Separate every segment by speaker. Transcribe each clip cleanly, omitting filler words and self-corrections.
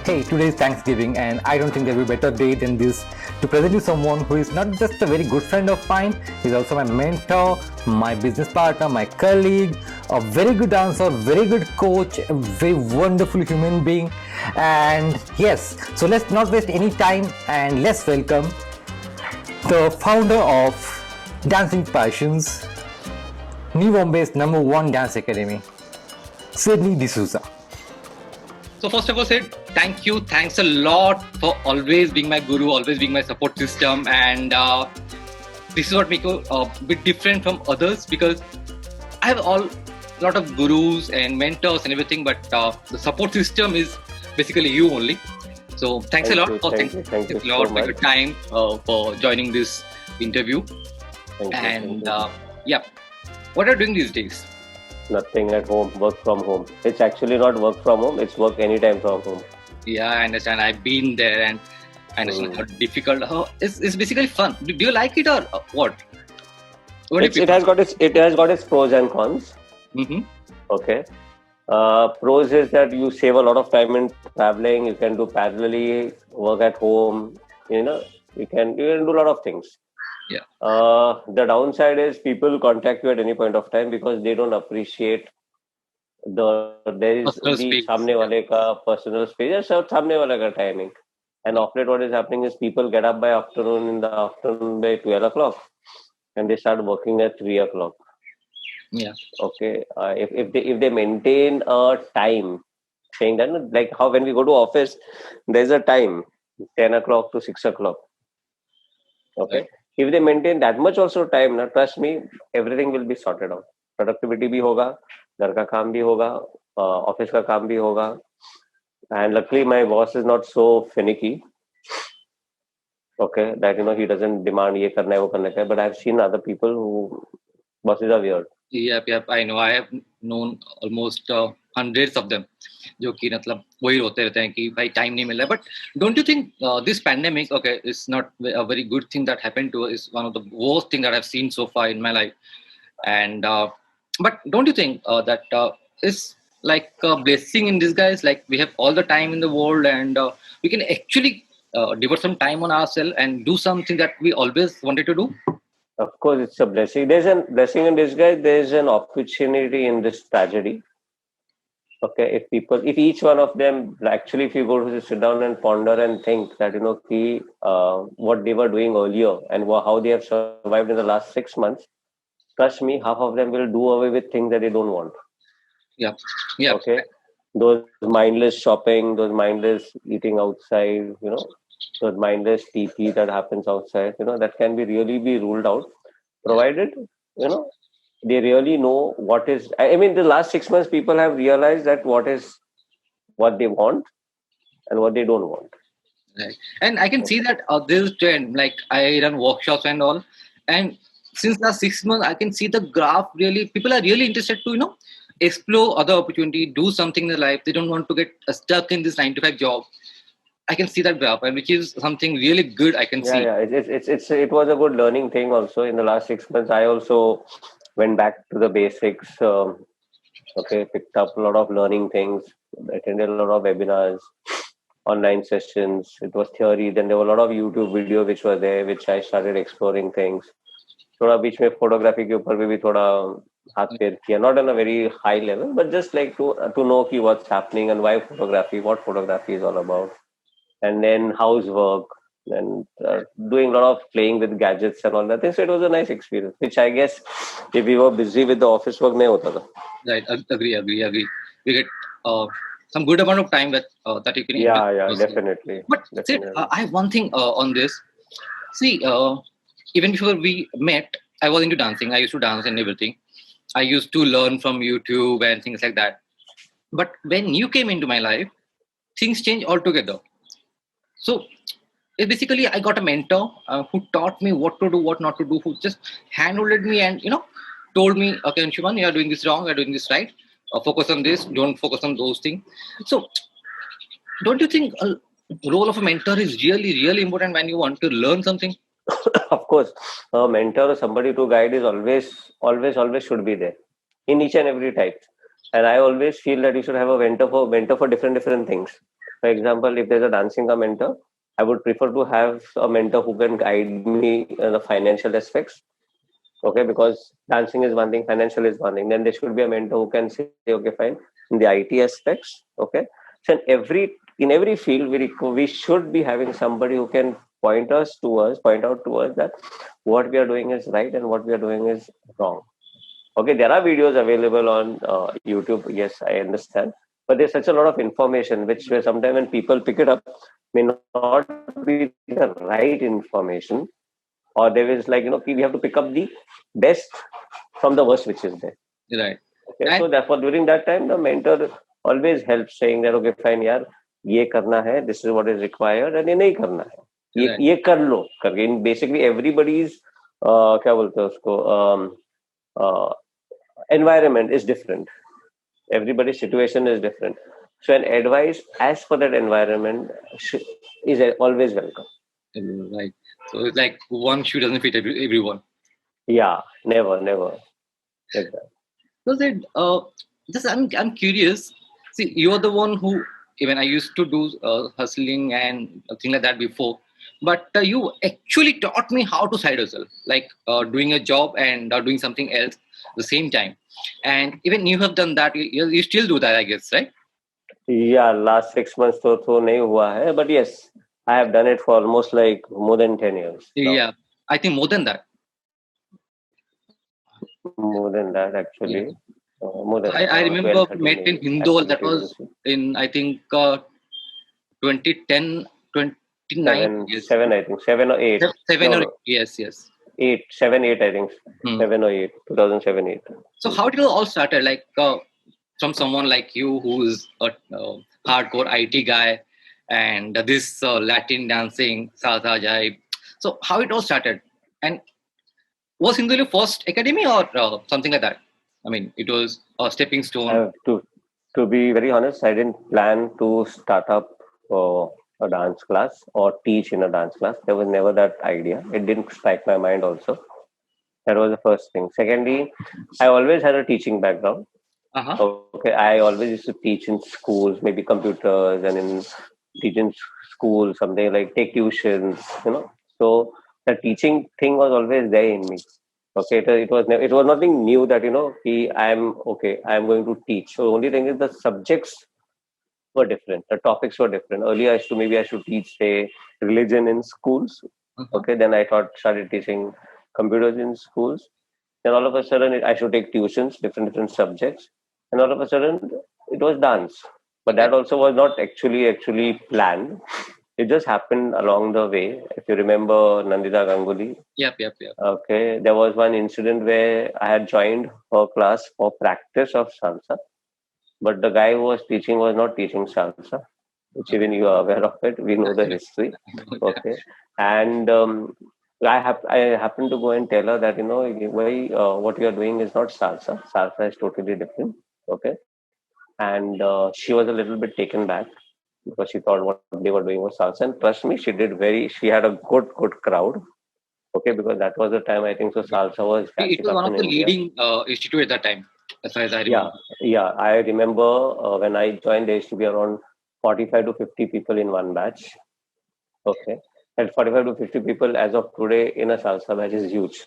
Speaker 1: Hey, today is Thanksgiving, and I don't think there'll be a better day than this to present you someone who is not just a very good friend of mine, he's also my mentor, my business partner, my colleague, a very good dancer, very good coach, a very wonderful human being. And yes, so let's not waste any time and let's welcome the founder of Dancing Passions, New Bombay's #1 dance academy, Sydney D'Souza.
Speaker 2: So first of all, Sid, thank you. Thanks a lot for always being my guru, always being my support system. And this is what makes you a bit different from others, because I have a lot of gurus and mentors and everything, but the support system is basically you only. So thanks a lot.
Speaker 3: Thank you
Speaker 2: a
Speaker 3: so
Speaker 2: lot for
Speaker 3: much.
Speaker 2: your time for joining this interview.
Speaker 3: Thank you.
Speaker 2: Yeah, what are you doing these days?
Speaker 3: Nothing at home, work from home. It's actually not work from home, it's work anytime from home.
Speaker 2: Yeah, I understand. I've been there and I understand how difficult. It's basically fun. Do you like it or what?
Speaker 3: It has got its pros and cons.
Speaker 2: Mm-hmm.
Speaker 3: Okay. Pros is that you save a lot of time in traveling. You can do parallelly work at home. You can do a lot of things.
Speaker 2: Yeah.
Speaker 3: The downside is people contact you at any point of time because they don't appreciate there is
Speaker 2: Personal
Speaker 3: the
Speaker 2: space.
Speaker 3: samne wale ka personal space or samne wale ka timing. And of late, what is happening is people get up by afternoon by 12 o'clock and they start working at 3 o'clock.
Speaker 2: Yeah.
Speaker 3: Okay. If they maintain a time, saying that like how when we go to office, there's a time 10 o'clock to 6 o'clock. Okay.
Speaker 2: Right.
Speaker 3: If they maintain that much also time, now trust me, everything will be sorted out. Productivity भी होगा, घर का काम भी होगा, office का काम भी होगा. And luckily, my boss is not so finicky. Okay, that he doesn't demand ये करना है वो करना है. But I've seen other people who bosses are weird.
Speaker 2: Yep. I know. I have known almost hundreds of them. जो कि मतलब वही होते रहते हैं कि भाई time नहीं मिल रहा है. But don't you think this pandemic, okay, is not a very good thing that happened to us? It's one of the worst thing that I've seen so far in my life. And but don't you think that is like a blessing in disguise? Like we have all the time in the world, and we can actually devote some time on ourselves and do something that we always wanted to do.
Speaker 3: Of course, it's a blessing. There's a blessing in disguise. There's an opportunity in this tragedy. Okay, if each one of them actually, if you go to sit down and ponder and think that what they were doing earlier and how they have survived in the last 6 months, trust me, half of them will do away with things that they don't want.
Speaker 2: Yeah.
Speaker 3: Okay, those mindless shopping, those mindless eating outside, those mindless TP that happens outside, that can really be ruled out, provided they really know what is. I mean, the last 6 months, people have realized that what they want and what they don't want.
Speaker 2: Right. And I can see that this trend, like I run workshops and all, and since last 6 months, I can see the graph really, people are really interested to, explore other opportunity, do something in their life. They don't want to get stuck in this 9 to 5 job. I can see that graph, and which is something really good. I can see.
Speaker 3: Yeah. It was a good learning thing also in the last 6 months. I also went back to the basics. Picked up a lot of learning things, attended a lot of webinars, online sessions. It was theory. Then there were a lot of YouTube videos which were there, which I started exploring things. थोड़ा बीच में photography के ऊपर भी थोड़ा हाथ पैर किया, not on a very high level, but just like to know what's happening and why photography, what photography is all about, and then housework and doing a lot of playing with gadgets and all that thing. So it was a nice experience, which I guess if we were busy with the office work, नहीं होता था.
Speaker 2: Right, agree. We get some good amount of time that you can.
Speaker 3: Yeah, definitely.
Speaker 2: But
Speaker 3: definitely.
Speaker 2: I have one thing on this. See, even before we met, I was into dancing. I used to dance and everything. I used to learn from YouTube and things like that. But when you came into my life, things changed altogether. So basically, I got a mentor who taught me what to do, what not to do, who just handholded me and told me, okay, Anshuman, you are doing this wrong, you are doing this right. Focus on this, don't focus on those things. So don't you think a role of a mentor is really, really important when you want to learn something?
Speaker 3: Of course, a mentor or somebody to guide is always should be there in each and every type. And I always feel that you should have a mentor for different things. For example, if there's a dancing mentor, I would prefer to have a mentor who can guide me in the financial aspects. Okay, because dancing is one thing, financial is one thing. Then there should be a mentor who can say, okay, fine, in the IT aspects. Okay, so in every field, we should be having somebody who can point out to us that what we are doing is right and what we are doing is wrong. Okay, there are videos available on YouTube. Yes, I understand, but there's such a lot of information which sometimes when people pick it up may not be the right information, or there is like we have to pick up the best from the worst which is there.
Speaker 2: Right.
Speaker 3: Okay,
Speaker 2: And
Speaker 3: so therefore during that time the mentor always helps saying that okay fine यार ये करना है, this is what is required, and ये नहीं करना है,
Speaker 2: right.
Speaker 3: ये कर लो करके. Basically everybody's क्या बोलते हैं उसको environment is different, everybody's situation is different, so an advice as per that environment is always welcome.
Speaker 2: Right. So it's like one shoe doesn't fit everyone.
Speaker 3: Yeah, never like that.
Speaker 2: So that just I'm curious. See, you're the one who even I used to do hustling and things like that before, but you actually taught me how to side hustle, like doing a job and doing something else at the same time. And even you have done that. You still do that, I guess, right?
Speaker 3: Yeah, last 6 months तो नहीं हुआ है, but yes, I have done it for almost like more than 10 years. now.
Speaker 2: Yeah, I think more than that.
Speaker 3: More than that actually.
Speaker 2: Yeah.
Speaker 3: More than
Speaker 2: I remember
Speaker 3: 12, 13
Speaker 2: met in
Speaker 3: maybe.
Speaker 2: Hindol. That
Speaker 3: Activity
Speaker 2: was
Speaker 3: to
Speaker 2: in I think 2010, 29.
Speaker 3: see. Seven, I think 7 or 8.
Speaker 2: Seven
Speaker 3: No,
Speaker 2: or
Speaker 3: no.
Speaker 2: Yes.
Speaker 3: 8, 7, 8, I think.
Speaker 2: Hmm.
Speaker 3: 7 or 8, 2007, 8.
Speaker 2: So how did it all started? Like from someone like you who's a hardcore IT guy and this Latin dancing, salsa, jive. So how it all started? And was Hindu your first academy or something like that? I mean, it was a stepping stone.
Speaker 3: To be very honest, I didn't plan to start up a dance class or teach in a dance class. There was never that idea. It didn't strike my mind also. That was the first thing. Secondly, I always had a teaching background.
Speaker 2: Uh-huh.
Speaker 3: Okay, I always used to teach in schools, maybe computers, and teach in school, something like take tuitions, So the teaching thing was always there in me. Okay, it was nothing new that I'm going to teach. So the only thing is the subjects were different, the topics were different. Earlier, I should teach say religion in schools.
Speaker 2: Uh-huh.
Speaker 3: Okay, then I started teaching computers in schools. Then all of a sudden, I should take tuitions, different subjects, and all of a sudden, it was dance. But that also was not actually planned. It just happened along the way. If you remember Nandita Ganguly,
Speaker 2: Yep.
Speaker 3: okay, there was one incident where I had joined her class for practice of salsa, but the guy who was teaching was not teaching salsa, which even you are aware of it. We know the history. Okay, and I happened to go and tell her that why what you are doing is not salsa. Salsa is totally different. Okay, and she was a little bit taken back because she thought what they were doing was salsa. And trust me, she had a good crowd. Okay, because that was the time I think so salsa was
Speaker 2: It
Speaker 3: catching
Speaker 2: was
Speaker 3: up
Speaker 2: one
Speaker 3: in
Speaker 2: of the
Speaker 3: India.
Speaker 2: leading institute at that time, as far as I
Speaker 3: Yeah,
Speaker 2: remember.
Speaker 3: I remember when I joined, there used to be around 45 to 50 people in one batch. Okay, and 45 to 50 people as of today in a salsa batch is huge.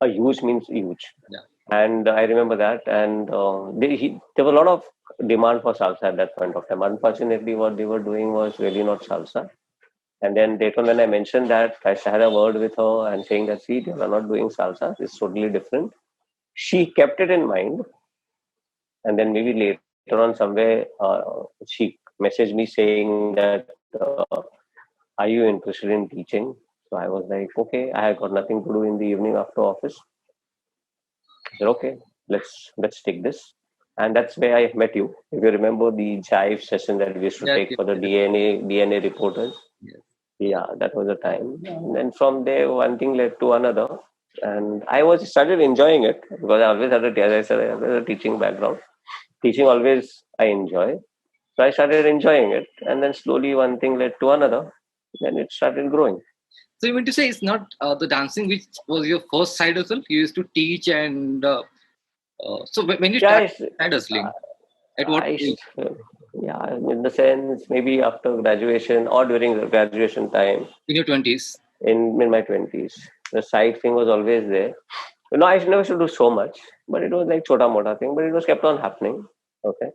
Speaker 3: A huge means huge.
Speaker 2: Yeah.
Speaker 3: And I remember that, and there was a lot of demand for salsa at that point of time. Unfortunately, what they were doing was really not salsa. And then later, when I mentioned that, I had a word with her and saying that, see, they are not doing salsa. It's totally different. She kept it in mind, and then maybe later on somewhere she messaged me saying that, are you interested in teaching? So I was like, okay, I had got nothing to do in the evening after office. I said, okay, let's take this. And that's where I met you. If you remember the jive session that we used to take for the DNA reporters.
Speaker 2: Yes.
Speaker 3: Yeah, that was the time. And then from there, one thing led to another. And I started enjoying it because I always had as I said, I have a teaching background. Teaching always I enjoy. So I started enjoying it. And then slowly one thing led to another. Then it started growing.
Speaker 2: So you mean to say it's not the dancing which was your first side hustle? You used to teach and so when you started side hustling, at what
Speaker 3: I,
Speaker 2: age?
Speaker 3: Yeah, in the sense, maybe after graduation or during the graduation time
Speaker 2: in your 20s?
Speaker 3: in my 20s. The side thing was always there. I never should do so much, but it was like chota mota thing, but it was kept on happening. Okay.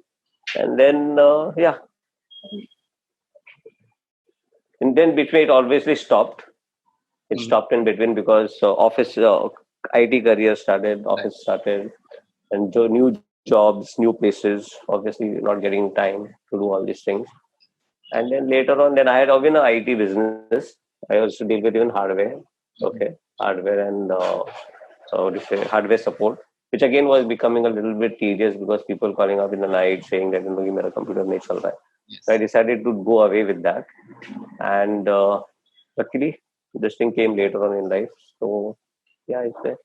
Speaker 3: And then, yeah, and then between it obviously stopped. It
Speaker 2: Mhm.
Speaker 3: stopped in between because office, IT career started,
Speaker 2: Right.
Speaker 3: office started, and new jobs, new places, obviously not getting time to do all these things. And then later on, then I had again an IT business. I also deal with even hardware, okay, hardware and what do you say, hardware support, which again was becoming a little bit tedious because people calling up in the night saying that मेरा computer नहीं चल रहा है. So I
Speaker 2: Yes.
Speaker 3: decided to go away with that, and luckily this thing came later on in life. So yeah, it's there.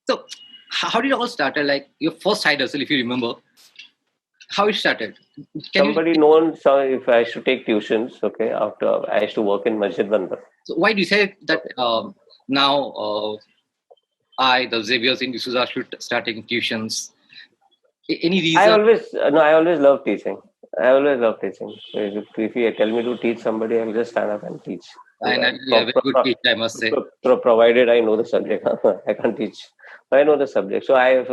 Speaker 2: So, how did it all started? Like your first side hustle, if you remember, how it started? Can you?
Speaker 3: Somebody known, so if I should take tuitions, okay, after I used to work in Masjid Bandar.
Speaker 2: So why do you say that now I, the Xavier's in D'Souza, should start taking tuitions? Any
Speaker 3: I
Speaker 2: reason?
Speaker 3: always no, I always love teaching. I always love teaching. So if you tell me to teach somebody, I'll just stand up and teach.
Speaker 2: And you have a very good teacher, I must say.
Speaker 3: Provided I know the subject. I can't teach. I know the subject. So I have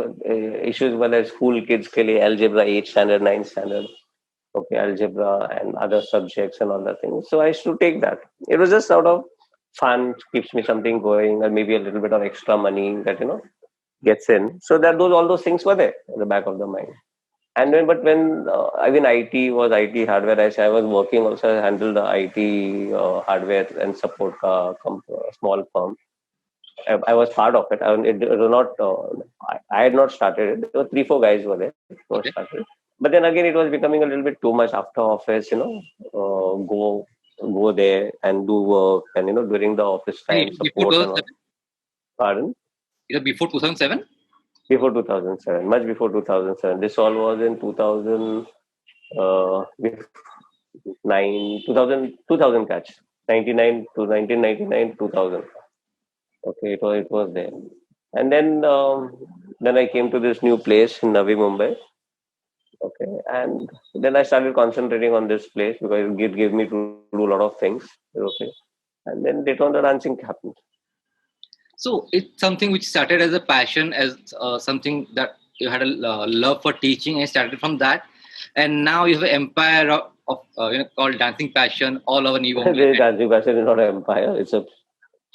Speaker 3: issues whether school kids ke liye algebra 8th standard, 9th standard, okay, algebra and other subjects and all that things. So I used to take that. It was just sort of fun, keeps me something going, and maybe a little bit of extra money that gets in. So that those all those things were there in the back of the mind. And then, but when I mean IT was IT hardware, I was working also. I handled the IT hardware and support small firm. I was part of it. It was not. I had not started it. There were 3-4 guys were there who had
Speaker 2: Okay.
Speaker 3: started. But then again, it was becoming a little bit too much after office. Go there and do work, and during the office
Speaker 2: And
Speaker 3: time
Speaker 2: it before
Speaker 3: support and all.
Speaker 2: 2007?
Speaker 3: Pardon?
Speaker 2: It was before 2007?
Speaker 3: Before 2007, much before 2007. This all was in 2000. Uh, 2000 catch 99 to 1999 2000. Okay, it was there. And then I came to this new place in Navi Mumbai. Okay, and then I started concentrating on this place because it gave me to do a lot of things. Okay, and then later on the dancing happened.
Speaker 2: So it's something which started as a passion, as something that you had a love for teaching, and started from that. And now you have an empire of called Dancing Passion all over New Mumbai.
Speaker 3: This dancing passion is not an empire, it's a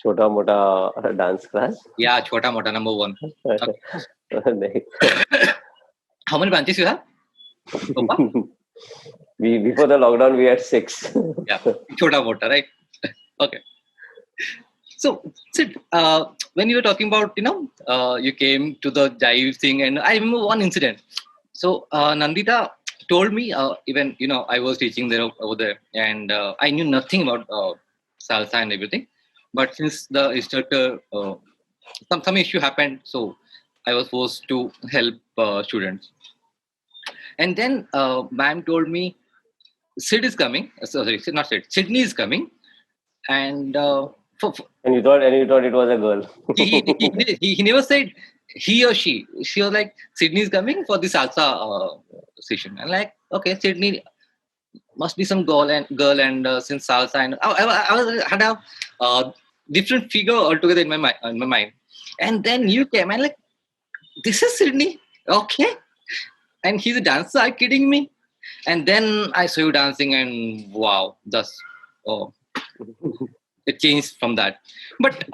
Speaker 3: chota mota dance class.
Speaker 2: Yeah, Chota Mota number one.
Speaker 3: Nahi.
Speaker 2: How many branches you have? So far?
Speaker 3: Before the lockdown we had 6.
Speaker 2: Yeah, Chota Mota, right? Okay. So, Sid, when you were talking about, you came to the jive thing, and I remember one incident. So, Nandita told me, even, I was teaching there over there, and I knew nothing about salsa and everything. But since the instructor, some issue happened, so I was forced to help students. And then ma'am told me, Sid is coming. Sorry, not Sid. Sydney is coming, and
Speaker 3: And you thought it was a girl.
Speaker 2: he never said he or she. She was like, Sydney is coming for the salsa session. And like, okay, Sydney must be some girl and since salsa and had a different figure altogether in my mind. And then you came and like, this is Sydney, okay, and he's a dancer. Are you kidding me? And then I saw you dancing, and wow, that's oh, it changed from that. But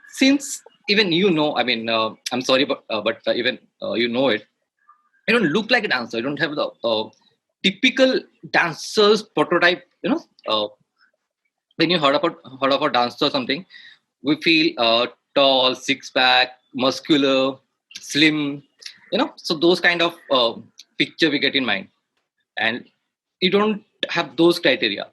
Speaker 2: since even I mean, I'm sorry, but even you know it, you don't look like a dancer. You don't have the typical dancer's prototype. When you heard of a dancer or something, we feel tall, six pack, muscular, slim. So those kind of picture we get in mind, and you don't have those criteria.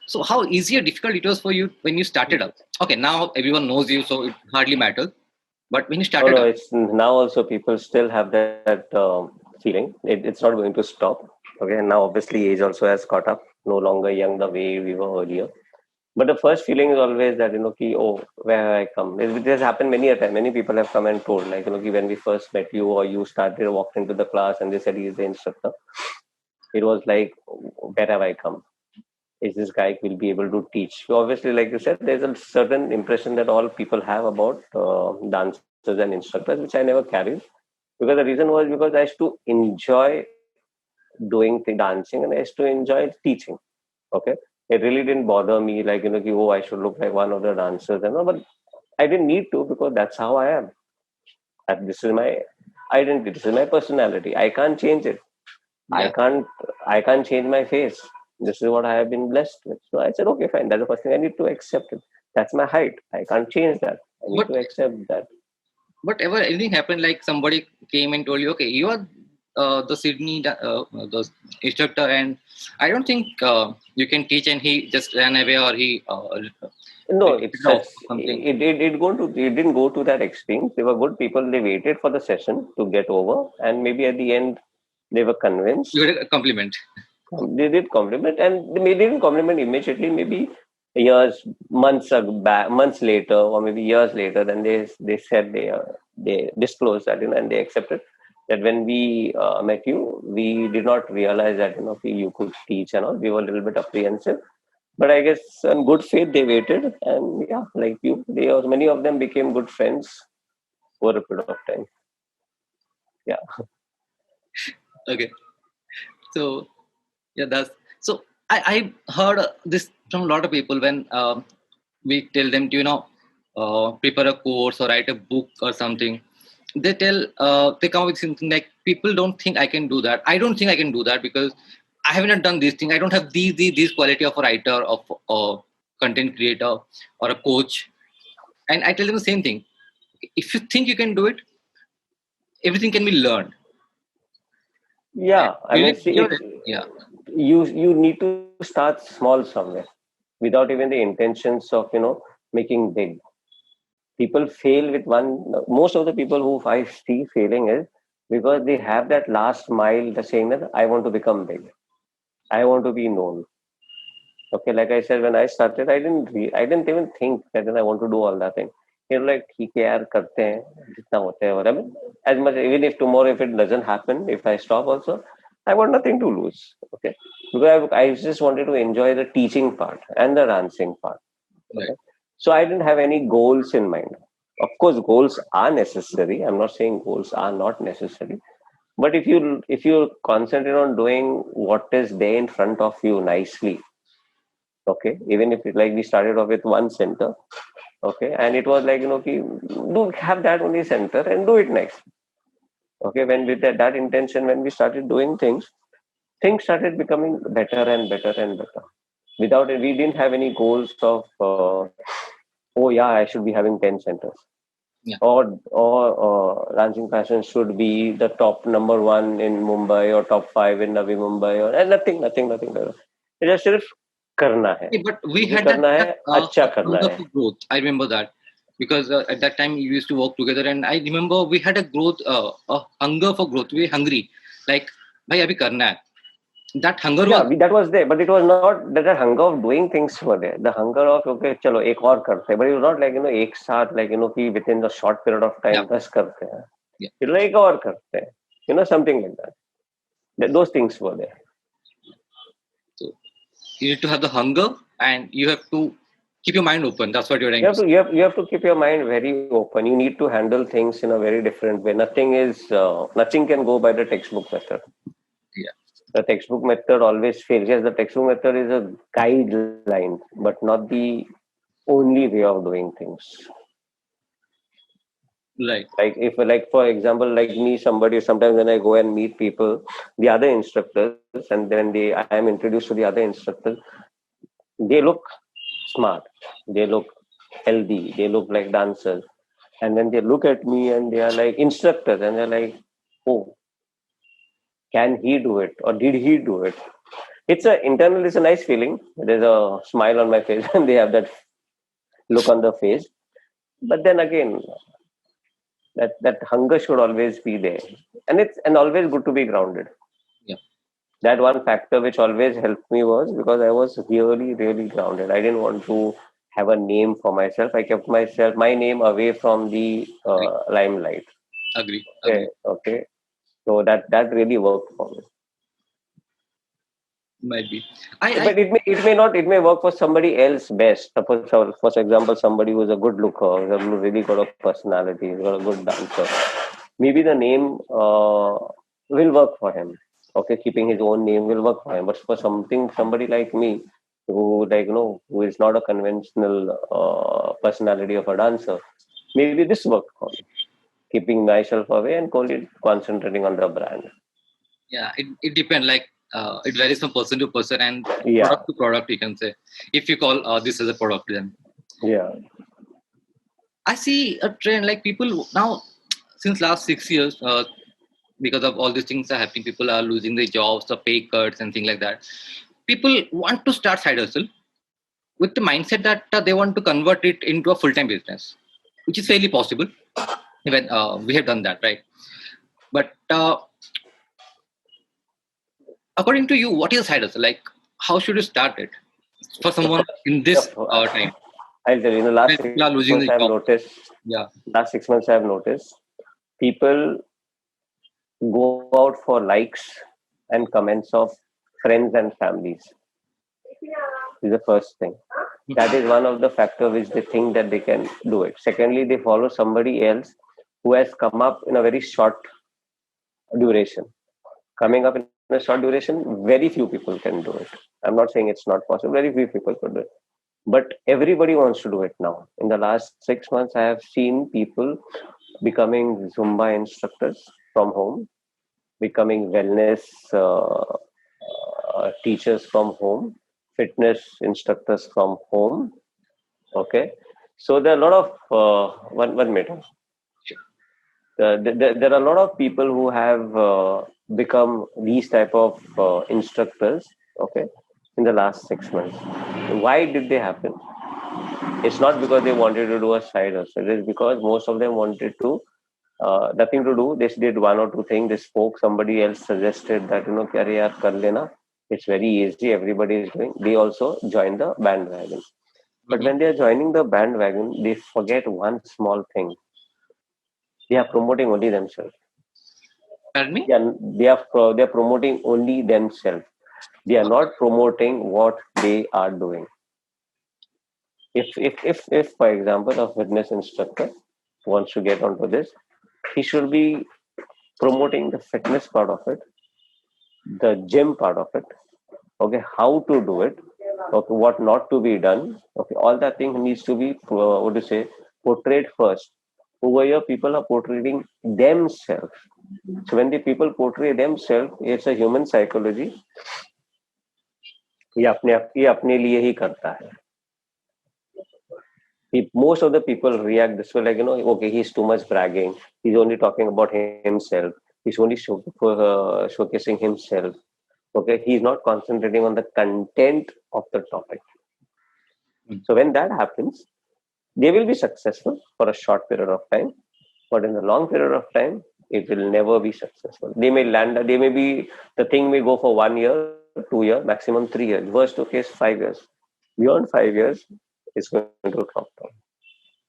Speaker 2: So how easy or difficult it was for you when you started up? Okay, now everyone knows you, so it hardly matters. But when you
Speaker 3: Oh
Speaker 2: started
Speaker 3: no,
Speaker 2: up,
Speaker 3: it's now also people still have that feeling. It's not going to stop. Okay, and now obviously age also has caught up. No longer young the way we were earlier. But the first feeling is always that oh, where have I come? It has happened many a time. Many people have come and told, like when we first met you or you started walked into the class and they said he is the instructor. It was like, where have I come? Is this guy will be able to teach? So obviously, like you said, there's a certain impression that all people have about dancers and instructors, which I never carried. Because the reason was because I used to enjoy doing the dancing and I used to enjoy teaching. Okay. It really didn't bother me like, oh, I should look like one of the dancers and all, but I didn't need to because that's how I am. And this is my identity. This is my personality. I can't change it. I
Speaker 2: Yeah.
Speaker 3: can't I can't change my face. This is what I have been blessed with. So I said, okay, fine. That's the first thing I need to accept it. That's my height. I can't change that. I need
Speaker 2: But
Speaker 3: to accept that.
Speaker 2: whatever anything happened, like somebody came and told you, okay, you are the the instructor, and I don't think you can teach, and he just ran away or he
Speaker 3: No,
Speaker 2: picked
Speaker 3: it's
Speaker 2: it off
Speaker 3: such
Speaker 2: or something.
Speaker 3: it didn't go to that extreme. They were good people. They waited for the session to get over, and maybe at the end they were
Speaker 2: You
Speaker 3: convinced.
Speaker 2: get a compliment.
Speaker 3: They did compliment, and they didn't compliment immediately. Maybe months later, or maybe years later. Then they said they disclosed that, and they accepted that when we met you, we did not realize that you could teach and all. We were a little bit apprehensive, but I guess on good faith they waited, and yeah, like you, many of them became good friends over a period of time. Yeah,
Speaker 2: Okay, so yeah, that's so. I heard this from a lot of people when we tell them to prepare a course or write a book or something. They come up with something like, people don't think I can do that. I don't think I can do that because I haven't done this thing. I don't have these quality of a writer, of a content creator, or a coach. And I tell them the same thing. If you think you can do it, everything can be learned. And
Speaker 3: yeah. I
Speaker 2: you
Speaker 3: mean,
Speaker 2: need
Speaker 3: see,
Speaker 2: your, yeah,
Speaker 3: you need to start small somewhere without even the intentions of making big. People fail with one. Most of the people who I see failing is because they have that last mile, the saying that I want to become big, I want to be known. Okay, like I said, when I started, I didn't even think that I want to do all that thing. Like ठीक है यार करते हैं जितना होता है और I mean, as much even if tomorrow if it doesn't happen, if I stop also, I want nothing to lose. Okay, because I just wanted to enjoy the teaching part and the dancing part.
Speaker 2: right.
Speaker 3: Okay, so I didn't have any goals in mind. Of course, goals are necessary. I'm not saying goals are not necessary, but if you concentrate on doing what is there in front of you nicely, okay, even if like we started off with one center, okay, and it was like do have that only center and do it next. Okay, when with that intention, when we started doing things started becoming better and better and better. Without it, we didn't have any goals of oh yeah, I should be having 10 centers,
Speaker 2: Yeah.
Speaker 3: or Dancing Passion should be the top number one in Mumbai or top five in Navi Mumbai, or and nothing. It just सिर्फ करना है,
Speaker 2: Yeah, but we
Speaker 3: जो
Speaker 2: had
Speaker 3: करना है
Speaker 2: that
Speaker 3: अच्छा करना
Speaker 2: hunger
Speaker 3: है.
Speaker 2: for growth. I remember that because at that time we used to work together, and I remember we had a hunger for growth. We were hungry, like, "Bhai, abhi karna hai." That hunger
Speaker 3: Yeah,
Speaker 2: was,
Speaker 3: that was there, but it was not that hunger of doing things were there. The hunger of okay, चलो एक और करते हैं, but it was not like एक साथ like कि within the short period of
Speaker 2: yeah,
Speaker 3: time 10 करते हैं.
Speaker 2: yeah.
Speaker 3: It like एक और करते हैं, something like that. Those things were there.
Speaker 2: So you need to have the hunger, and you have to keep your mind open. That's what you're trying
Speaker 3: You
Speaker 2: to
Speaker 3: have
Speaker 2: say.
Speaker 3: to you have you have to keep your mind very open. You need to handle things in a very different way. Nothing can go by the textbook method.
Speaker 2: Yeah,
Speaker 3: The textbook method always fails. Yes, the textbook method is a guideline, but not the only way of doing things.
Speaker 2: right.
Speaker 3: Like if like for example, like me, somebody sometimes when I go and meet people, the other instructors, and then I am introduced to the other instructors, they look smart, they look healthy, they look like dancers. And then they look at me and they are like instructors and they're like, oh, can he do it? Or did he do it? It's a nice feeling. There's a smile on my face and they have that look on the face. But then again, that hunger should always be there. And always good to be grounded.
Speaker 2: Yeah,
Speaker 3: That one factor which always helped me was because I was really, really grounded. I didn't want to have a name for myself. I kept my name away from the
Speaker 2: agree,
Speaker 3: limelight.
Speaker 2: agree,
Speaker 3: Okay,
Speaker 2: agree.
Speaker 3: okay. So that really worked for me.
Speaker 2: Might be.
Speaker 3: But it may work for somebody else best. Suppose, for example, somebody who's a good looker, who's a really got a personality, who's got a good dancer. Maybe the name will work for him. Okay, keeping his own name will work for him. But for somebody like me, who who is not a conventional personality of a dancer, maybe this worked for me. Keeping myself away and concentrating on the brand.
Speaker 2: Yeah, it depends. Like it varies from person to person and
Speaker 3: Yeah.
Speaker 2: product to product. You can say, if you call this as a product, then
Speaker 3: Yeah.
Speaker 2: I see a trend. Like people now, since last 6 years, because of all these things are happening, people are losing their jobs, the pay cuts, and things like that. People want to start side hustle with the mindset that they want to convert it into a full-time business, which is fairly possible. Even we have done that, right? But according to you, what is side hustle? Like, how should you start it for someone in this time?
Speaker 3: I'll tell you. In the last
Speaker 2: When
Speaker 3: six
Speaker 2: people are losing
Speaker 3: months,
Speaker 2: the
Speaker 3: I've
Speaker 2: job.
Speaker 3: noticed.
Speaker 2: Yeah.
Speaker 3: Last 6 months, I've noticed people go out for likes and comments of friends and families. Is the first thing. That is one of the factors which they think that they can do it. Secondly, they follow somebody else who has come up in a very short duration. Coming up in a short duration, very few people can do it. I'm not saying it's not possible. Very few people could do it. But everybody wants to do it now. In the last 6 months, I have seen people becoming Zumba instructors from home, becoming wellness teachers from home, fitness instructors from home. Okay, so there are a lot of one minute. There are a lot of people who have become these type of instructors. Okay, in the last 6 months. Why did they happen? It's not because they wanted to do a side hustle. It is because most of them wanted to nothing to do. They did one or two things. They spoke. Somebody else suggested that "Kyare yaar, kar lena." It's very easy. Everybody is doing. They also join the bandwagon. But when they are joining the bandwagon, they forget one small thing. They are promoting only themselves.
Speaker 2: Pardon me?
Speaker 3: They are promoting only themselves. They are not promoting what they are doing. If for example, a fitness instructor wants to get onto this, he should be promoting the fitness part of it, the gym part of it, okay, how to do it, okay, what not to be done, okay, all that thing needs to be portrayed first. Over here, people are portraying themselves. So when the people portray themselves, it's a human psychology. ये अपने लिए ही करता है. Most of the people react this way, like, okay, he's too much bragging. He's only talking about himself. He's only showcasing himself. Okay, he's not concentrating on the content of the topic. So when that happens, they will be successful for a short period of time, but in a long period of time, it will never be successful. They may the thing may go for 1 year, 2 years, maximum 3 years. Worst case, 5 years. Beyond 5 years, it's going to drop down.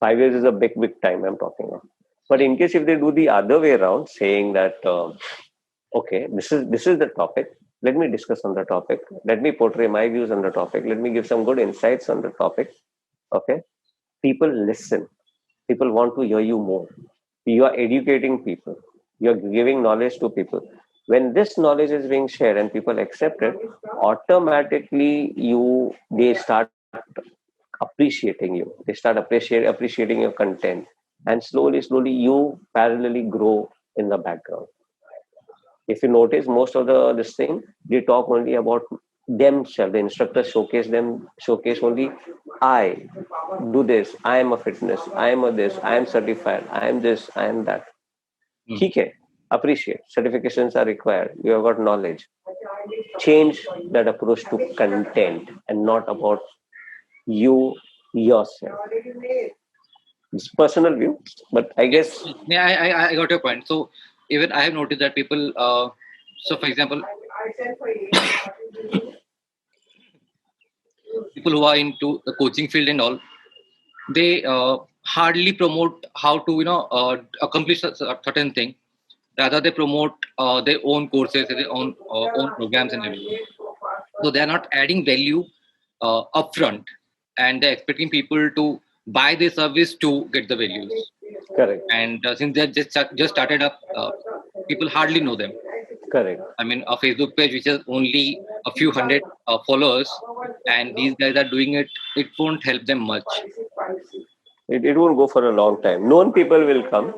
Speaker 3: 5 years is a big time I'm talking about. But in case if they do the other way around, saying that, okay, this is the topic. Let me discuss on the topic. Let me portray my views on the topic. Let me give some good insights on the topic. Okay, people listen. People want to hear you more. You are educating people. You are giving knowledge to people. When this knowledge is being shared and people accept it, automatically they start appreciating you. They start appreciating your content, and slowly you parallelly grow in the background. If you notice, most of this thing, they talk only about themselves. The instructors showcase only, I do this, I am a fitness, I am a this, I am certified, I am this, I am that. Okay, appreciate. Certifications are required. You have got knowledge. Change that approach to content and not about you yourself. It's personal view, but I guess.
Speaker 2: Yeah, I got your point. So even I have noticed that people, so for example, people who are into the coaching field and all, they hardly promote how to accomplish a certain thing. Rather, they promote their own courses, their own programs and everything. So they are not adding value upfront, and they're expecting people to buy the service to get the values.
Speaker 3: Correct.
Speaker 2: And since they just started up, people hardly know them.
Speaker 3: Correct.
Speaker 2: I mean, a Facebook page which has only a few hundred followers, and these guys are doing it. It won't help them much.
Speaker 3: It won't go for a long time. Known people will come.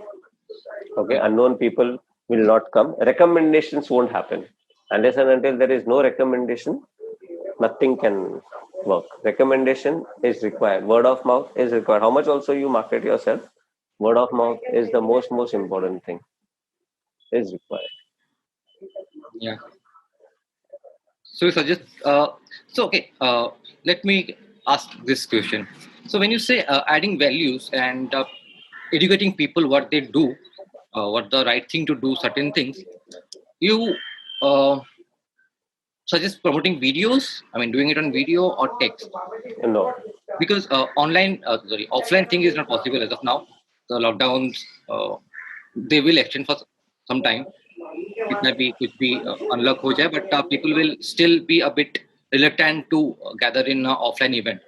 Speaker 3: Okay, unknown people will not come. Recommendations won't happen unless and until there is no recommendation. Nothing can work. Recommendation is required. Word of mouth is required. How much also you market yourself? Word of mouth is the most important thing. Is required.
Speaker 2: Yeah. So you suggest. So okay. Let me ask this question. So when you say adding values and educating people what they do, what the right thing to do, certain things, you uh, suggest promoting videos. I mean, doing it on video or text,
Speaker 3: No.
Speaker 2: because offline thing is not possible as of now. The lockdowns they will extend for some time. कितना भी कुछ भी unlock हो जाए, but people will still be a bit reluctant to gather in an offline event.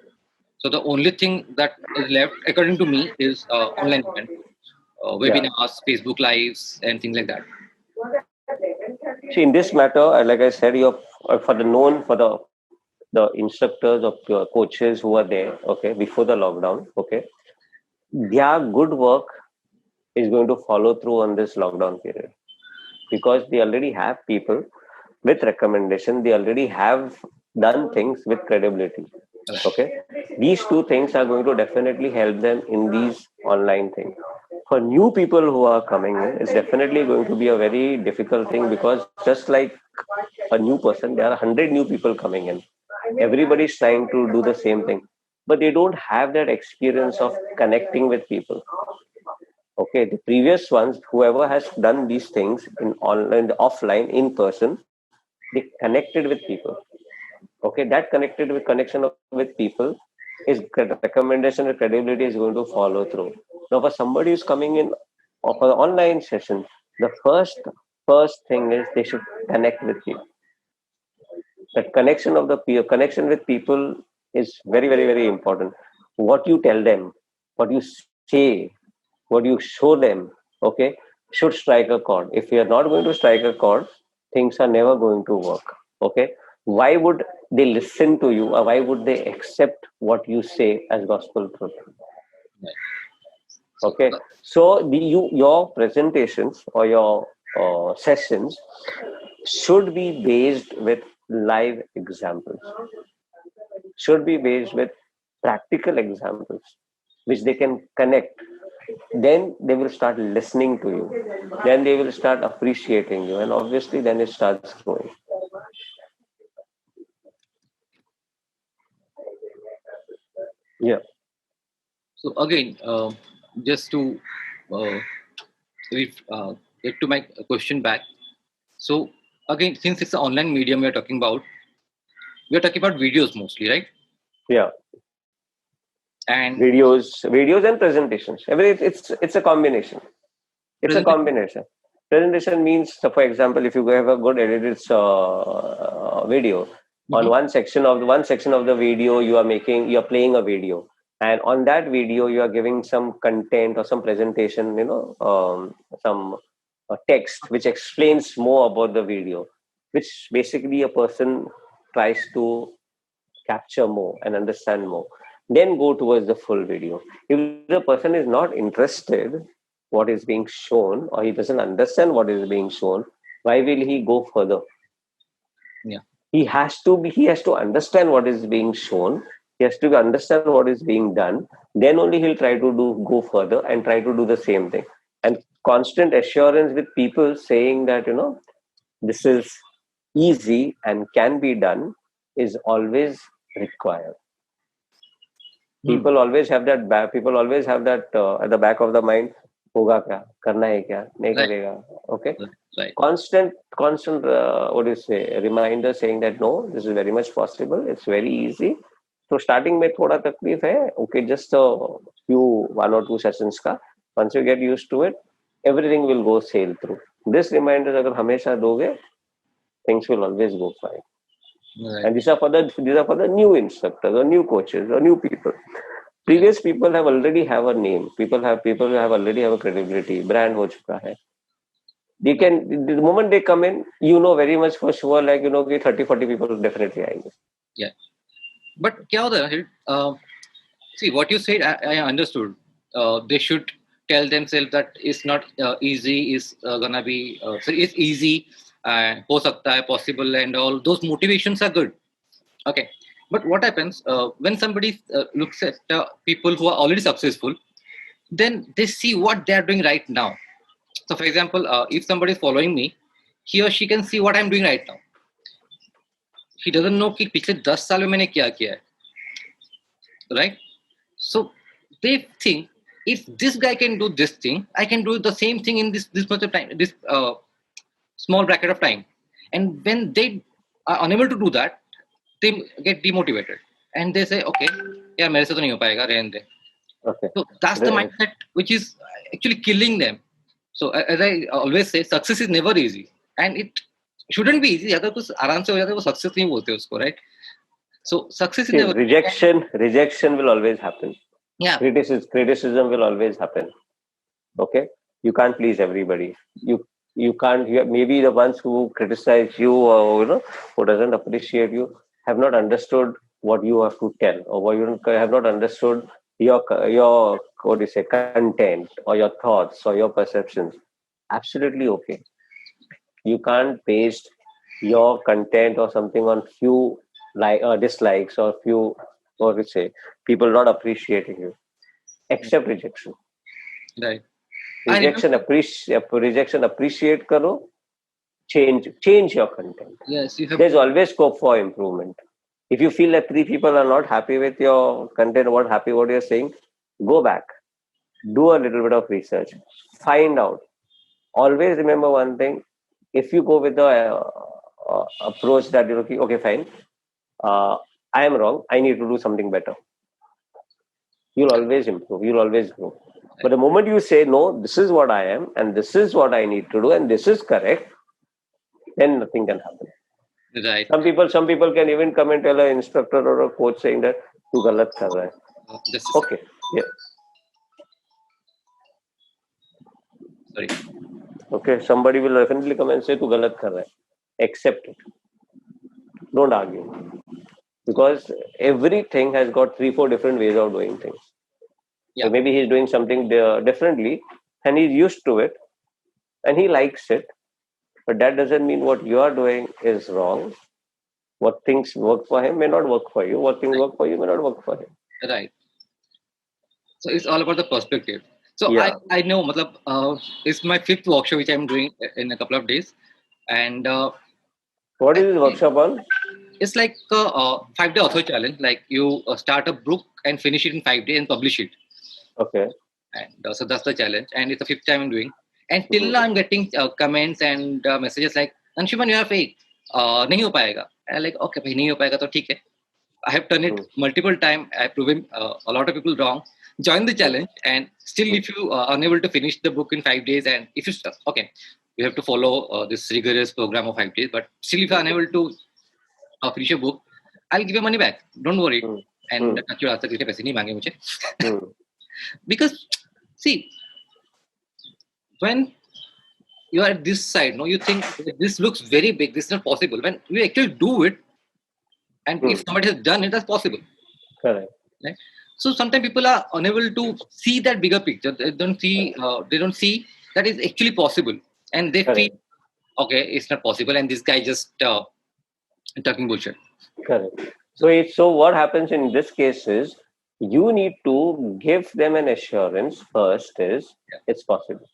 Speaker 2: So the only thing that is left, according to me, is online event,
Speaker 3: Yeah.
Speaker 2: webinars, Facebook lives, and things like that.
Speaker 3: See, in this matter, like I said, you're for the known for the instructors of your coaches who are there. Okay, before the lockdown. Okay, their good work is going to follow through on this lockdown period because they already have people with recommendation. They already have done things with credibility. Okay, these two things are going to definitely help them in these online things. For new people who are coming in, it's definitely going to be a very difficult thing because just like a new person, there are 100 new people coming in. Everybody's trying to do the same thing, but they don't have that experience of connecting with people. Okay, the previous ones, whoever has done these things in online, offline, in person, they connected with people. Okay, that connected with connection with people is recommendation and credibility is going to follow through. Now, for somebody who's coming in for the online session, the first thing is they should connect with you. That connection of the connection with people is very important. What you tell them, what you say, what you show them, okay, should strike a chord. If you are not going to strike a chord, things are never going to work. Okay, why would they listen to you, or why would they accept what you say as gospel truth? Okay, so your presentations or your sessions should be based with live examples, should be based with practical examples which they can connect. Then they will start listening to you, then they will start appreciating you, and obviously then it starts growing. Yeah.
Speaker 2: So again, just to uh, get to my question back. So again, since it's an online medium we are talking about videos mostly, right?
Speaker 3: Yeah,
Speaker 2: And
Speaker 3: videos and presentations, it's a combination. It's a combination. Presentation means, so for example, if you have a good edited video, on one section of the video you're playing a video, and on that video you are giving some content or some presentation, some text which explains more about the video, which basically a person tries to capture more and understand more, then go towards the full video. If the person is not interested what is being shown, or he doesn't understand what is being shown, why will he go further?
Speaker 2: Yeah.
Speaker 3: He has to understand what is being shown, he has to understand what is being done, then only he'll try to go further and try to do the same thing. And constant assurance with people saying that this is easy and can be done is always required. People always have that at the back of the mind, होगा क्या, करना है क्या, नहीं करेगा. Okay,
Speaker 2: right.
Speaker 3: constant what do you say, reminder saying that no, this is very much possible, it's very easy. So starting में थोड़ा तकलीफ है, okay, just a few 1 or 2 sessions का, once you get used to it, everything will go sail through. This reminder अगर हमेशा दोगे, things will always go fine.
Speaker 2: Right.
Speaker 3: And these are for the new instructors or new coaches or new people. Previous people have already have a name. People have already have a credibility. Brand ho chuka hai. They can, the moment they come in, you know very much for sure, like, you know, कि 30-40 people definitely आएंगे.
Speaker 2: Yeah. But क्या होता है ना, see what you said, I understood. They should tell themselves that it's not easy, is gonna be, so it's easy, हो सकता है, possible, and all those motivations are good. Okay. But what happens when somebody looks at people who are already successful, then they see what they are doing right now. So, for example, if somebody is following me, he or she can see what I'm doing right now. He doesn't know कि पिछले 10 साल में मैंने क्या किया है, right? So they think if this guy can do this thing, I can do the same thing in this much of time, this small bracket of time. And when they are unable to do that, they get demotivated and they say, okay, यार मेरे से तो नहीं हो पाएगा, रहने दे.
Speaker 3: Okay.
Speaker 2: So that's the
Speaker 3: Right.
Speaker 2: mindset which is actually killing them. So as I always say, success is never easy, and it shouldn't be easy. अगर कुछ आराम से हो जाता है वो success नहीं बोलते उसको, right? So success is
Speaker 3: See,
Speaker 2: never
Speaker 3: rejection will always happen.
Speaker 2: yeah.
Speaker 3: Criticism will always happen. Okay, you can't please everybody. You can't. Maybe the ones who criticize you, or you know, who doesn't appreciate you, have not understood what you have to tell, or what you have not understood your what do you say, content, or your thoughts, or your perceptions. Absolutely okay. You can't base your content or something on few dislikes, or few, what do you say, people not appreciating you. Accept rejection.
Speaker 2: Right. I remember,
Speaker 3: Rejection appreciate karo. Change your content.
Speaker 2: yes, you have
Speaker 3: There's always scope for improvement. If you feel that 3 people are not happy with your content, what you're saying, go back, do a little bit of research, find out. Always remember one thing: if you go with the approach that you're looking, okay, fine, I am wrong, I need to do something better, you'll always improve, you'll always grow. But the moment you say, no, this is what I am, and this is what I need to do, and this is correct, then nothing can happen.
Speaker 2: right.
Speaker 3: Some people can even come and tell an instructor or a coach saying that तू गलत कर रहा है.
Speaker 2: Just a
Speaker 3: Okay, yeah,
Speaker 2: sorry.
Speaker 3: okay. Somebody will definitely come and say तू गलत कर रहा है. Accept it. Don't argue, because everything has got 3-4 different ways of doing things.
Speaker 2: Yeah.
Speaker 3: So maybe he's doing something differently, and he's used to it, and he likes it. But that doesn't mean what you are doing is wrong. What things work for him may not work for you. What things work for you may not work for him.
Speaker 2: Right. So it's all about the perspective. So
Speaker 3: Yeah.
Speaker 2: I know, matlab, it's my 5th workshop which I'm doing in a couple of days, and
Speaker 3: What is this workshop on?
Speaker 2: it's like a 5-day author challenge. Like you start a book and finish it in 5 days and publish it.
Speaker 3: Okay.
Speaker 2: And so that's the challenge, and it's the 5th time I'm doing. And till now I'm getting comments and messages like, Anshuman, you are fake. नहीं हो पाएगा. And I'm like, okay, भाई नहीं हो पाएगा तो ठीक है. I have done it multiple times. I have proven a lot of people wrong. Join the challenge, and still, if you are unable to finish the book in 5 days, and if you okay, you have to follow this rigorous program of 5 days. But still, if you are unable to finish a book, I'll give your money back. Don't worry. And actually, आज तक इतने पैसे नहीं मांगे मुझे. Because see, when you are at this side, no, you think this looks very big. This is not possible. When you actually do it, and if somebody has done it, that's possible.
Speaker 3: Correct.
Speaker 2: Right? So sometimes people are unable to see that bigger picture. They don't see. They don't see that is actually possible, and they
Speaker 3: Correct.
Speaker 2: feel, okay, it's not possible, and this guy just talking bullshit.
Speaker 3: Correct. So what happens in this case is you need to give them an assurance first is it's possible.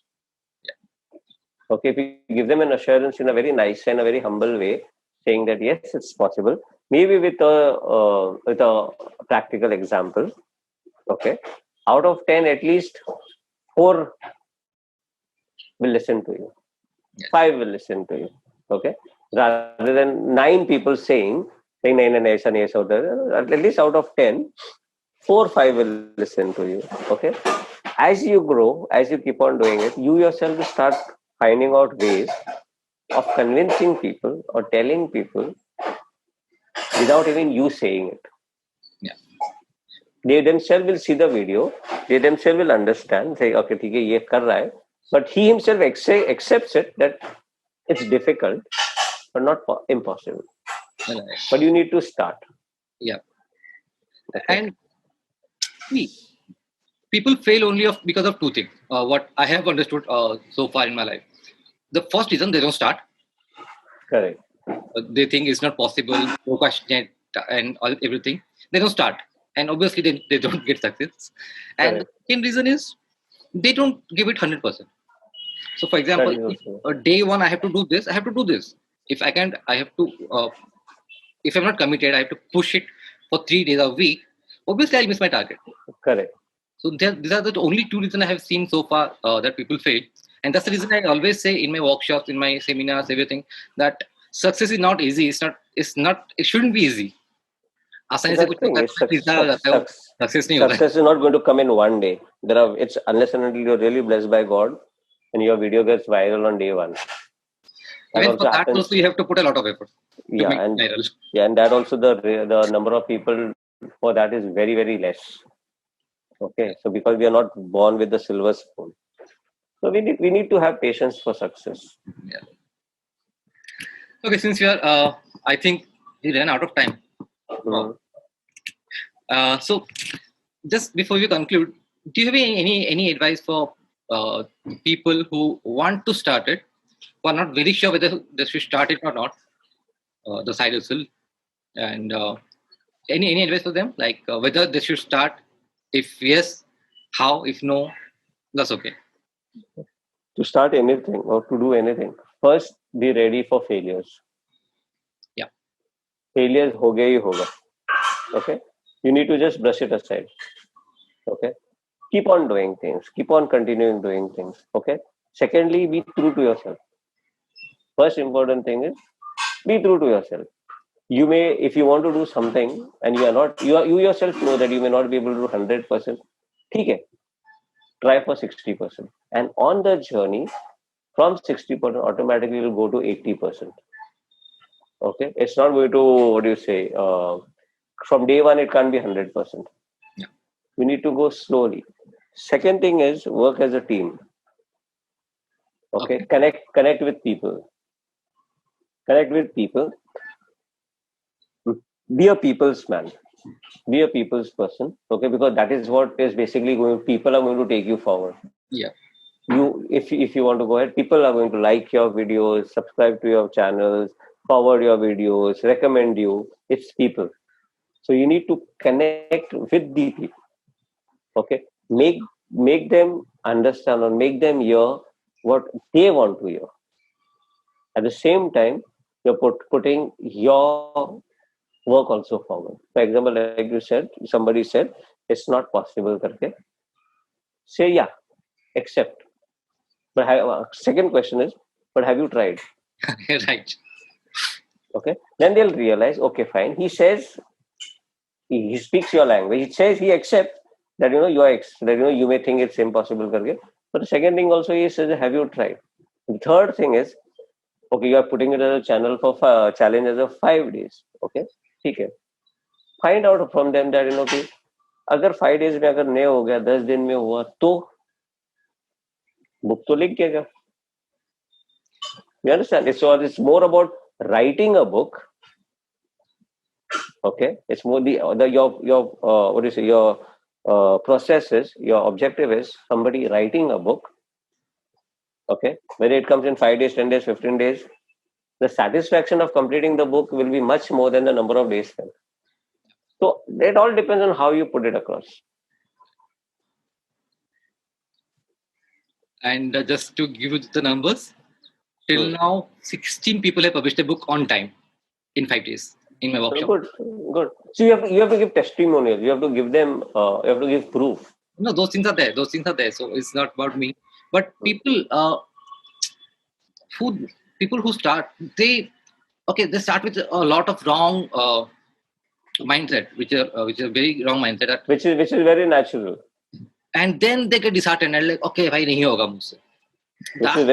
Speaker 3: Okay, if you give them an assurance in a very nice and a very humble way, saying that yes, it's possible, maybe with a practical example. Okay, out of 10, at least 4 will listen to you. 5 will listen to you. Okay, rather than 9 people saying no, aisa nahi, aisa udhar. At least out of 10, 4-5 will listen to you. Okay, as you grow, as you keep on doing it, you yourself will start finding out ways of convincing people or telling people without even you saying it.
Speaker 2: Yeah.
Speaker 3: They themselves will see the video. They themselves will understand. Say, okay, ठीक है, ये कर रहा है. But he himself accepts it that it's difficult, but not impossible.
Speaker 2: Right.
Speaker 3: But you need to start.
Speaker 2: Yeah.
Speaker 3: Okay.
Speaker 2: And see, people fail only because of two things. What I have understood so far in my life. The first reason, they don't start.
Speaker 3: Correct.
Speaker 2: They think it's not possible, procrastinate and everything. They don't start. And obviously, they don't get success. And
Speaker 3: Correct.
Speaker 2: the second reason is they don't give it 100%. So, for
Speaker 3: That
Speaker 2: example,
Speaker 3: is
Speaker 2: if,
Speaker 3: also.
Speaker 2: day one, I have to do this, I have to do this. If I can't, I have to, if I'm not committed, I have to push it for 3 days a week. Obviously, I'll miss my target.
Speaker 3: Correct.
Speaker 2: So these are the only two reasons I have seen so far that people fail. And that's the reason I always say in my workshops, in my seminars, everything, that success is not easy. It shouldn't be easy. आसानी से
Speaker 3: That's
Speaker 2: कुछ
Speaker 3: the thing.
Speaker 2: होता है,
Speaker 3: It's
Speaker 2: pizza आ जाता है, वो success नहीं होता है.
Speaker 3: success is not going to come in one day. It's unless and until you're really blessed by God and your video gets viral on day one. That
Speaker 2: Even
Speaker 3: also
Speaker 2: for that
Speaker 3: happens.
Speaker 2: also you have to put a lot of effort to
Speaker 3: Yeah,
Speaker 2: make
Speaker 3: and
Speaker 2: it viral.
Speaker 3: and that also the number of people for that is very, very less. Okay, so because we are not born with the silver spoon, so we need to have patience for success.
Speaker 2: Okay, since we are, I think we ran out of time.
Speaker 3: Mhm.
Speaker 2: So just before we conclude, do you have any advice for people who want to start it, who are not very sure whether they should start it or not, the side hustle, and any advice for them, like whether they should start? If yes, how? If no, that's okay.
Speaker 3: To start anything or to do anything, first be ready for failures.
Speaker 2: Yeah.
Speaker 3: Failures hoga hi hoga. Okay, you need to just brush it aside. Okay, keep on doing things, keep on continuing doing things. Okay, secondly, be true to yourself. First important thing is be true to yourself. You may, if you want to do something and you are not, you yourself know that you may not be able to do 100%. Okay, try for 60%, and on the journey from 60% automatically it will go to 80%. Okay, it's not going to, what do you say, from day one it can't be 100%.
Speaker 2: Yeah.
Speaker 3: We need to go slowly. Second thing is work as a team. Okay, connect with people. Be a people's man, be a people's person. Okay, because that is what is basically people are going to take you forward.
Speaker 2: Yeah.
Speaker 3: You, if you want to go ahead, people are going to like your videos, subscribe to your channels, forward your videos, recommend you. It's people. So you need to connect with the people. Okay, make them understand or make them hear what they want to hear. At the same time, you're putting your work also forward. For example, like you said, somebody said it's not possible. Karke. Say yeah, accept. But second question is, but have you tried?
Speaker 2: Right.
Speaker 3: Okay, then they'll realize, okay, fine. He says he speaks your language. He says he accepts that you may think it's impossible. Karke. But the second thing also he says, have you tried? The third thing is, okay, you are putting it as a channel for challenge as of 5 days. Okay, ठीक है. Find out from them that कि अगर 5 days में अगर नहीं हो गया, 10 दिन में हुआ तो book तो लिख देगा. You understand? It's more about writing a book. Okay, it's more your what do you say, your process is, your objective is somebody writing a book. Okay, whether it comes in 5 days, 10 days, 15 days, the satisfaction of completing the book will be much more than the number of days spent. So it all depends on how you put it across.
Speaker 2: And just to give you the numbers, till now 16 people have published a book on time in 5 days in my workshop.
Speaker 3: Good. So you have to give testimonials. You have to give them. You have to give proof.
Speaker 2: No, those things are there. So it's not about me. But people who start, they start with a lot of wrong mindset, which is a very wrong mindset.
Speaker 3: Which is very natural.
Speaker 2: And then they get disheartened and like, okay, bhai, nahi hoga mujhse.
Speaker 3: Which is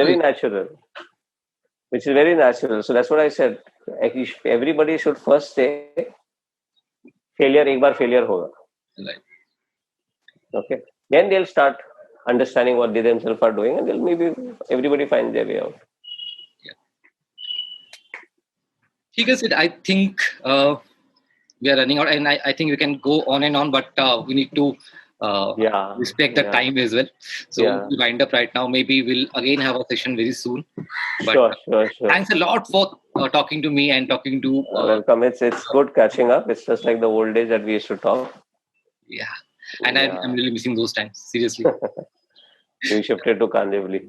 Speaker 3: very natural. So that's what I said. everybody should first say failure एक बार failure होगा.
Speaker 2: Right.
Speaker 3: Okay, then they'll start understanding what they themselves are doing, and they'll maybe everybody finds their way out.
Speaker 2: ठीक है, Sid. I think we are running out, and I think we can go on and on, but we need to respect the time as well. So we'll wind up right now. Maybe we'll again have a session very soon. But
Speaker 3: Sure.
Speaker 2: thanks a lot for talking to me and talking to.
Speaker 3: Welcome. It's good catching up. It's just like the old days that we used to talk.
Speaker 2: Yeah, and I'm really missing those times. Seriously.
Speaker 3: We shifted to Kandivali.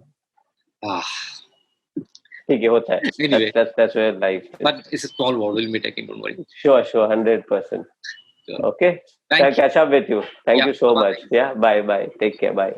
Speaker 3: ठीक है, होता है.
Speaker 2: Anyway,
Speaker 3: that's where life is.
Speaker 2: But it's a small world. We'll meet again. Don't worry.
Speaker 3: Sure, 100%. Sure. Okay. I'll catch up with you. Thank you so much. Yeah. Bye. Take care. Bye.